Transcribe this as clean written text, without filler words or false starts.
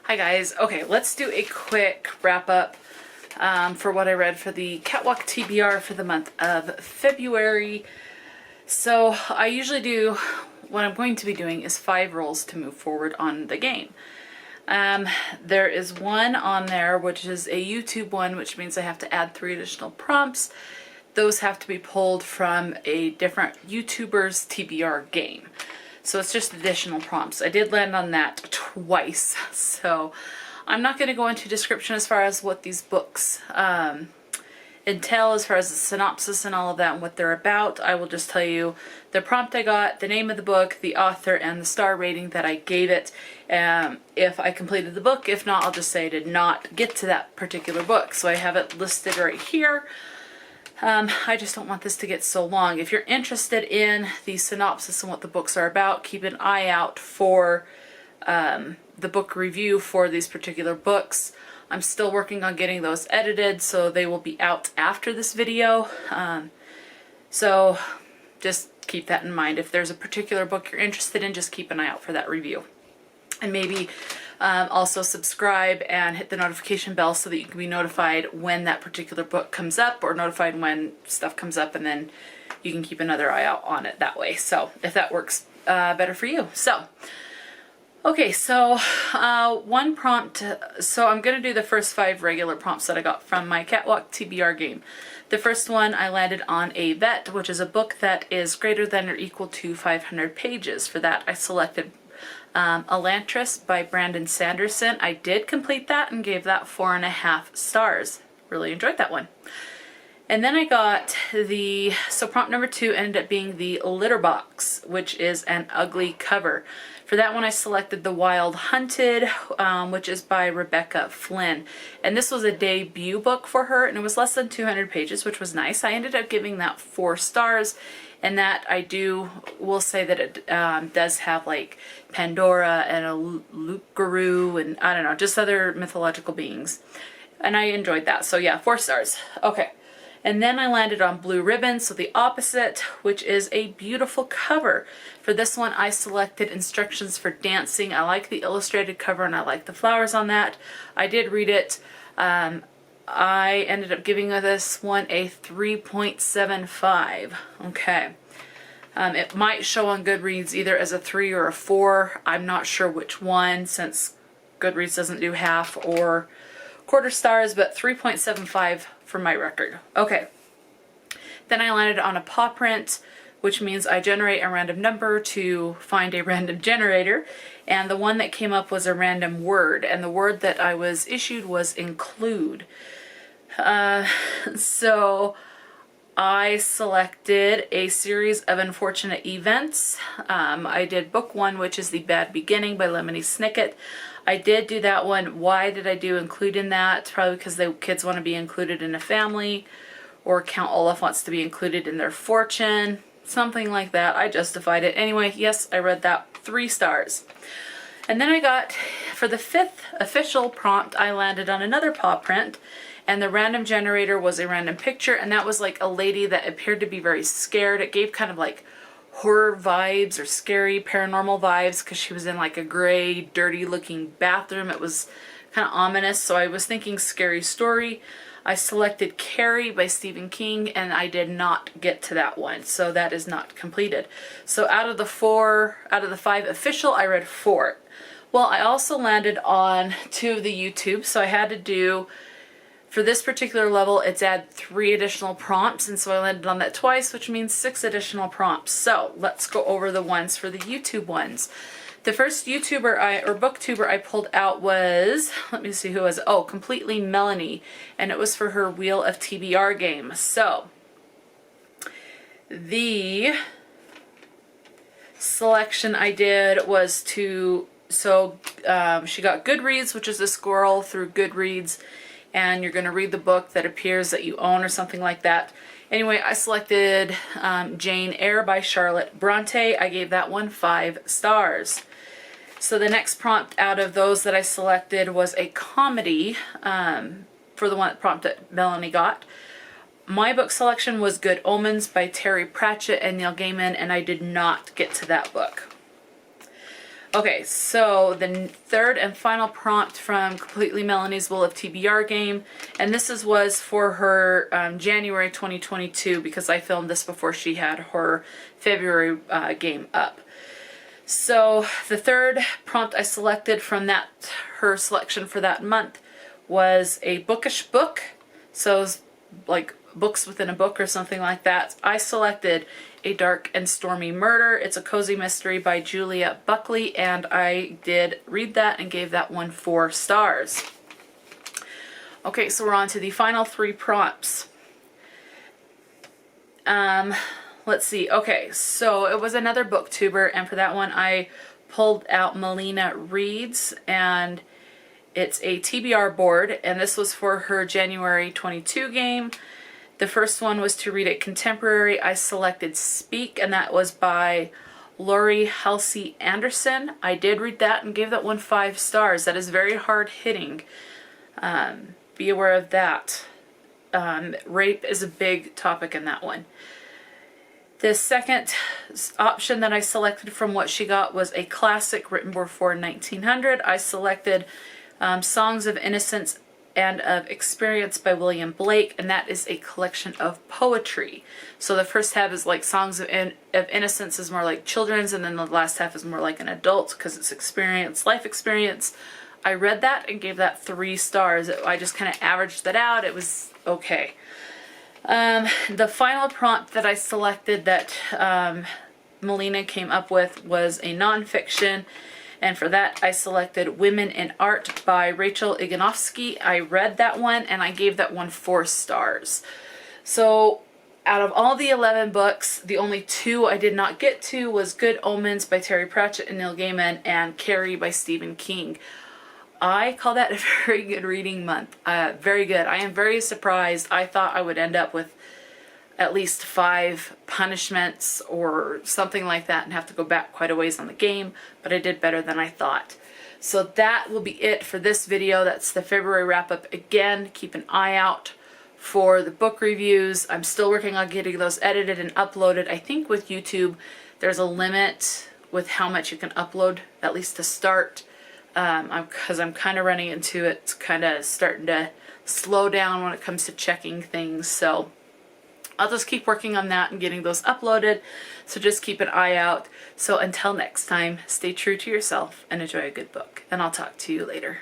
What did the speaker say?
Hi guys. Okay, let's do a quick wrap up for what I read for the Catwalk TBR for the month of February. So I usually do, what I'm going to be doing is 5 rolls to move forward on the game. There is one on there which is a YouTube one, which means I have to add 3 additional prompts. Those have to be pulled from a different YouTuber's TBR game. So it's just additional prompts. I did land on that twice, so I'm not going to go into description as far as what these books entail, as far as the synopsis and all of that and what they're about. I will just tell you the prompt I got, the name of the book, the author, and the star rating that I gave it. If I completed the book, if not, I'll just say I did not get to that particular book. So I have it listed right here. I just don't want this to get so long. If you're interested in the synopsis and what the books are about, keep an eye out for the book review for these particular books. I'm still working on getting those edited, so they will be out after this video. So just keep that in mind. If there's a particular book you're interested in, just keep an eye out for that review. And maybe also subscribe and hit the notification bell so that you can be notified when that particular book comes up, or notified when stuff comes up, and then you can keep another eye out on it that way. So if that works better for you. So, okay, so one prompt. So I'm going to do the first 5 regular prompts that I got from my Catwalk TBR game. The first one I landed on a vet, which is a book that is greater than or equal to 500 pages. For that I selected Elantris by Sanderson. I did complete that and gave that 4.5 stars. Really enjoyed that one. And then I got so prompt number 2 ended up being the litter box, which is an ugly cover. For that one I selected The Wild Hunted, which is by Flynn. And this was a debut book for her, and it was less than 200 pages, which was nice. I ended up giving that 4 stars. And that will say that it does have like Pandora and a Lucaru and I don't know, just other mythological beings. And I enjoyed that. So yeah, 4 stars. Okay. And then I landed on Blue Ribbon, so the opposite, which is a beautiful cover. For this one I selected Instructions for Dancing. I like the illustrated cover and I like the flowers on that. I did read it. I ended up giving this one a 3.75. Okay. It might show on Goodreads either as a 3 or a 4. I'm not sure which one, since Goodreads doesn't do half or quarter stars, but 3.75 for my record. Okay. Then I landed on a paw print, which means I generate a random number to find a random generator. And the one that came up was a random word, and the word that I was issued was include. So I selected a series of unfortunate events. I did book 1, which is The Bad Beginning by Lemony Snicket. I did do that one. Why did I do include in that? Probably because the kids want to be included in a family, or Count Olaf wants to be included in their fortune, something like that. I justified it. Anyway, yes, I read that, 3 stars. And then I got, for the 5th official prompt, I landed on another paw print. And the random generator was a random picture, and that was like a lady that appeared to be very scared. It gave kind of like horror vibes or scary paranormal vibes because she was in like a gray, dirty looking bathroom. It was kind of ominous, so I was thinking scary story. I selected Carrie by Stephen King, and I did not get to that one, so that is not completed. So out of the 5 official, I read 4. Well, I also landed on 2 of the YouTube, so I had to do, for this particular level, it's add 3 additional prompts, and so I landed on that twice, which means 6 additional prompts. So let's go over the ones for the YouTube ones. The first YouTuber or booktuber I pulled out was, let me see who it was. Oh, Completely Melanie, and it was for her Wheel of TBR game. So the selection I did was she got Goodreads, which is a scroll through Goodreads, and you're going to read the book that appears that you own or something like that. Anyway, I selected Jane Eyre by Charlotte Bronte. I gave that one 5 stars. So the next prompt out of those that I selected was a comedy for the one prompt that Melanie got. My book selection was Good Omens by Pratchett and Neil Gaiman, and I did not get to that book. Okay, so the third and final prompt from Completely Melanie's Will of TBR game, and this was for her January 2022 because I filmed this before she had her February game up. So the third prompt I selected from her selection for that month was a bookish book, so like books within a book or something like that. I selected A Dark and Stormy Murder. It's a cozy mystery by Julia Buckley, and I did read that and gave that one 4 stars. Okay, so we're on to the final 3 prompts. Let's see. Okay, so it was another booktuber, and for that one I pulled out Milena Reads, and it's a TBR board, and this was for her January 22 game. The first one was to read it contemporary. I selected Speak, and that was by Laurie, Halse, Sanderson. I did read that and gave that one 5 stars. That is very hard hitting. Be aware of that. Rape is a big topic in that one. The second option that I selected from what she got was a classic written before 1900. I selected Songs of Innocence and of Experience by William Blake, and that is a collection of poetry. So the first half is like Songs of Innocence is more like children's, and then the last half is more like an adult because it's experience, life experience. I read that and gave that 3 stars. I just kind of averaged that out. It was okay. The final prompt that I selected that Milena came up with was a nonfiction, and for that I selected Women in Art by Rachel Igonotofsky. I read that one and I gave that one 4 stars. So out of all the 11 books, the only 2 I did not get to was Good Omens by Terry Pratchett and Neil Gaiman, and Carrie by Stephen King. I call that a very good reading month. Very good. I am very surprised. I thought I would end up with at least 5 punishments or something like that and have to go back quite a ways on the game, but I did better than I thought. So that will be it for this video. That's the February wrap-up. Again, keep an eye out for the book reviews. I'm still working on getting those edited and uploaded. I think with YouTube, there's a limit with how much you can upload, at least to start. Because I'm kind of running into it. It's kind of starting to slow down when it comes to checking things. So I'll just keep working on that and getting those uploaded. So just keep an eye out. So until next time, stay true to yourself and enjoy a good book. And I'll talk to you later.